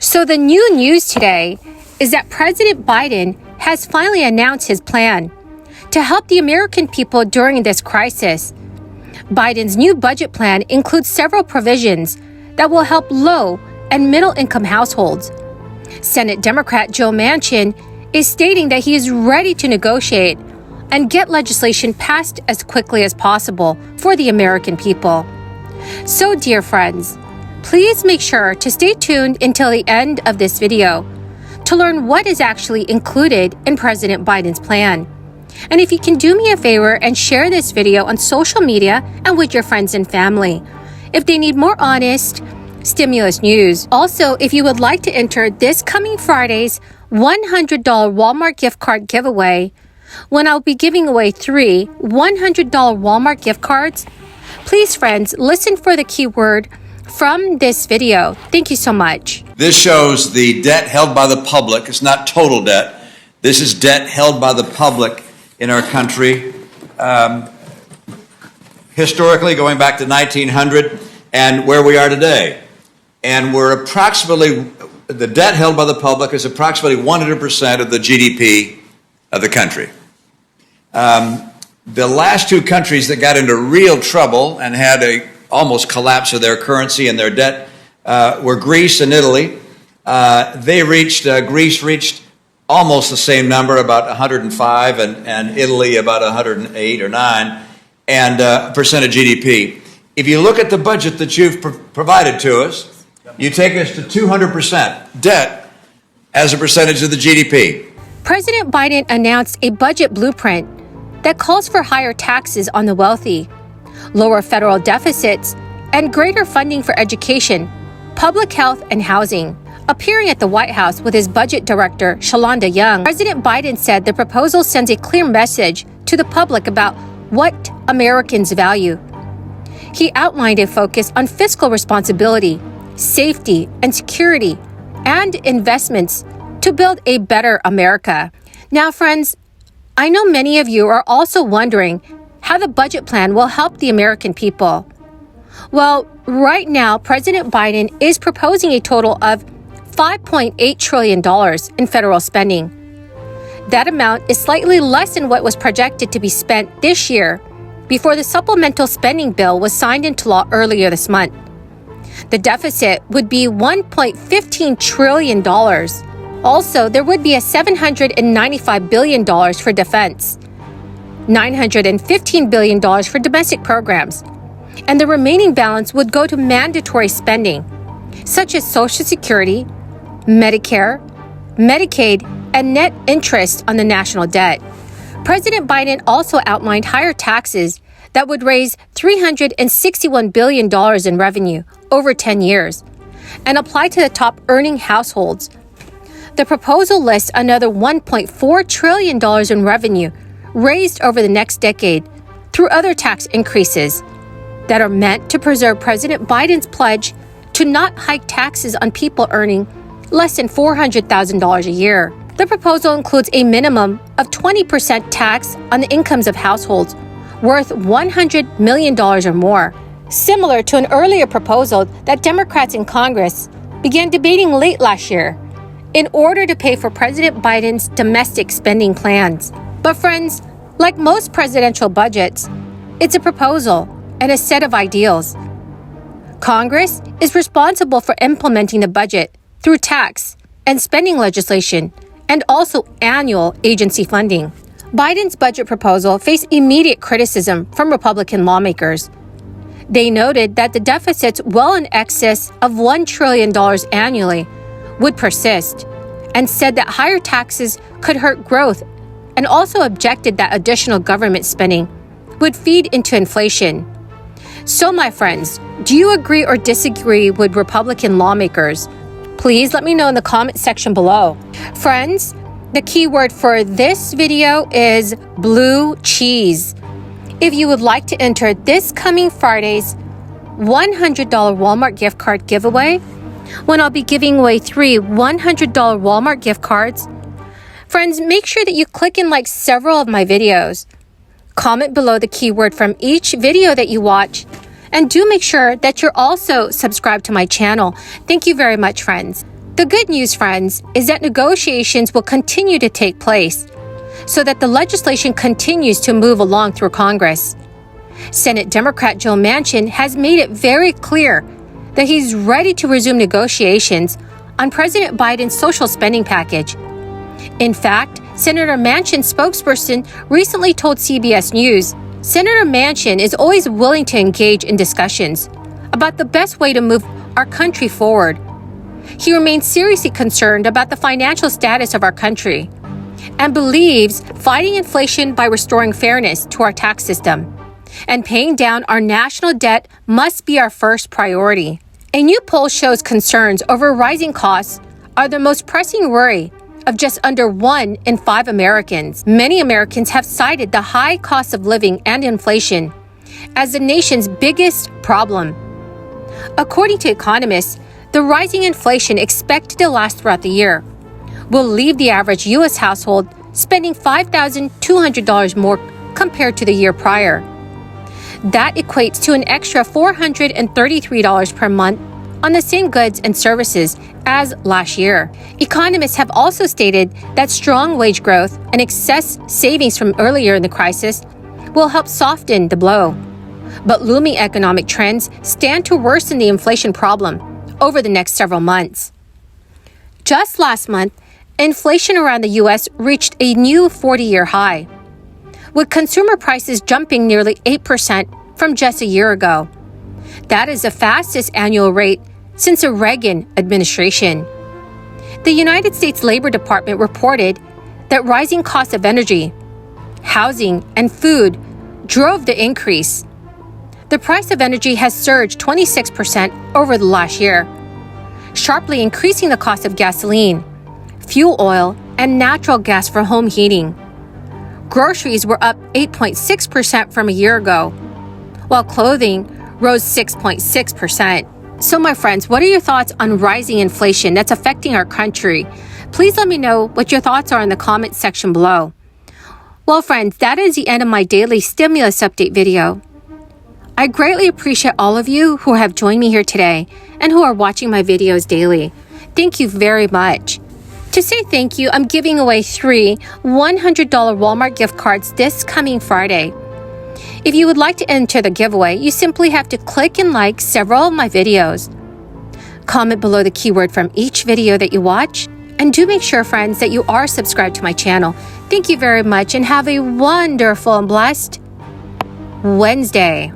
So the new news today is that President Biden has finally announced his plan to help the American people during this crisis. Biden's new budget plan includes several provisions that will help low and middle-income households. Senate Democrat Joe Manchin is stating that he is ready to negotiate and get legislation passed as quickly as possible for the American people. So, dear friends, please make sure to stay tuned until the end of this video to learn what is actually included in President Biden's plan. And if you can do me a favor and share this video on social media and with your friends and family, if they need more honest stimulus news. Also, if you would like to enter this coming Friday's $100 Walmart gift card giveaway, when I'll be giving away 3 $100 Walmart gift cards, please, friends, listen for the keyword from this video. Thank you so much. This shows the debt held by the public. It's not total debt. This is debt held by the public in our country. Historically, going back to 1900 and where we are today. And the debt held by the public is approximately 100% of the GDP of the country. The last two countries that got into real trouble and had a almost collapse of their currency and their debt were Greece and Italy. Greece reached almost the same number, about 105, and Italy about 108 or 9 and percent of GDP. If you look at the budget that you've provided to us, you take us to 200% debt as a percentage of the GDP. President Biden announced a budget blueprint that calls for higher taxes on the wealthy, lower federal deficits, and greater funding for education, public health, and housing. Appearing at the White House with his budget director, Shalonda Young, President Biden said the proposal sends a clear message to the public about what Americans value. He outlined a focus on fiscal responsibility, safety and security, and investments to build a better America. Now, friends, I know many of you are also wondering how the budget plan will help the American people. Well, right now, President Biden is proposing a total of $5.8 trillion in federal spending. That amount is slightly less than what was projected to be spent this year before the supplemental spending bill was signed into law earlier this month. The deficit would be $1.15 trillion. Also, there would be a $795 billion for defense, $915 billion for domestic programs, and the remaining balance would go to mandatory spending, such as Social Security, Medicare, Medicaid, and net interest on the national debt. President Biden also outlined higher taxes that would raise $361 billion in revenue over 10 years and apply to the top earning households. The proposal lists another $1.4 trillion in revenue raised over the next decade through other tax increases that are meant to preserve President Biden's pledge to not hike taxes on people earning less than $400,000 a year. The proposal includes a minimum of 20% tax on the incomes of households worth $100 million or more, similar to an earlier proposal that Democrats in Congress began debating late last year in order to pay for President Biden's domestic spending plans. But friends, like most presidential budgets, it's a proposal and a set of ideals. Congress is responsible for implementing the budget through tax and spending legislation and also annual agency funding. Biden's budget proposal faced immediate criticism from Republican lawmakers. They noted that the deficits well in excess of $1 trillion annually would persist and said that higher taxes could hurt growth, and also objected that additional government spending would feed into inflation. So, my friends, do you agree or disagree with Republican lawmakers? Please let me know in the comment section below. Friends, the keyword for this video is blue cheese. If you would like to enter this coming Friday's $100 Walmart gift card giveaway, when I'll be giving away 3 $100 Walmart gift cards, friends, make sure that you click and like several of my videos. Comment below the keyword from each video that you watch, and do make sure that you're also subscribed to my channel. Thank you very much, friends. The good news, friends, is that negotiations will continue to take place so that the legislation continues to move along through Congress. Senate Democrat Joe Manchin has made it very clear that he's ready to resume negotiations on President Biden's social spending package. In fact, Senator Manchin's spokesperson recently told CBS News, Senator Manchin is always willing to engage in discussions about the best way to move our country forward. He remains seriously concerned about the financial status of our country and believes fighting inflation by restoring fairness to our tax system and paying down our national debt must be our first priority. A new poll shows concerns over rising costs are the most pressing worry of just under 1 in 5 Americans. Many Americans have cited the high cost of living and inflation as the nation's biggest problem. According to economists, the rising inflation expected to last throughout the year will leave the average U.S. household spending $5,200 more compared to the year prior. That equates to an extra $433 per month on the same goods and services as last year. Economists have also stated that strong wage growth and excess savings from earlier in the crisis will help soften the blow. But looming economic trends stand to worsen the inflation problem over the next several months. Just last month, inflation around the U.S. reached a new 40-year high, with consumer prices jumping nearly 8% from just a year ago. That is the fastest annual rate since the Reagan administration. The United States Labor Department reported that rising costs of energy, housing, and food drove the increase. The price of energy has surged 26% over the last year, sharply increasing the cost of gasoline, fuel oil, and natural gas for home heating. Groceries were up 8.6% from a year ago, while clothing rose 6.6%. So my friends, what are your thoughts on rising inflation that's affecting our country? Please let me know what your thoughts are in the comment section below. Well, friends, that is the end of my daily stimulus update video. I greatly appreciate all of you who have joined me here today and who are watching my videos daily. Thank you very much. To say thank you, I'm giving away 3 $100 Walmart gift cards this coming Friday. If you would like to enter the giveaway, you simply have to click and like several of my videos. Comment below the keyword from each video that you watch. And do make sure, friends, that you are subscribed to my channel. Thank you very much and have a wonderful and blessed Wednesday.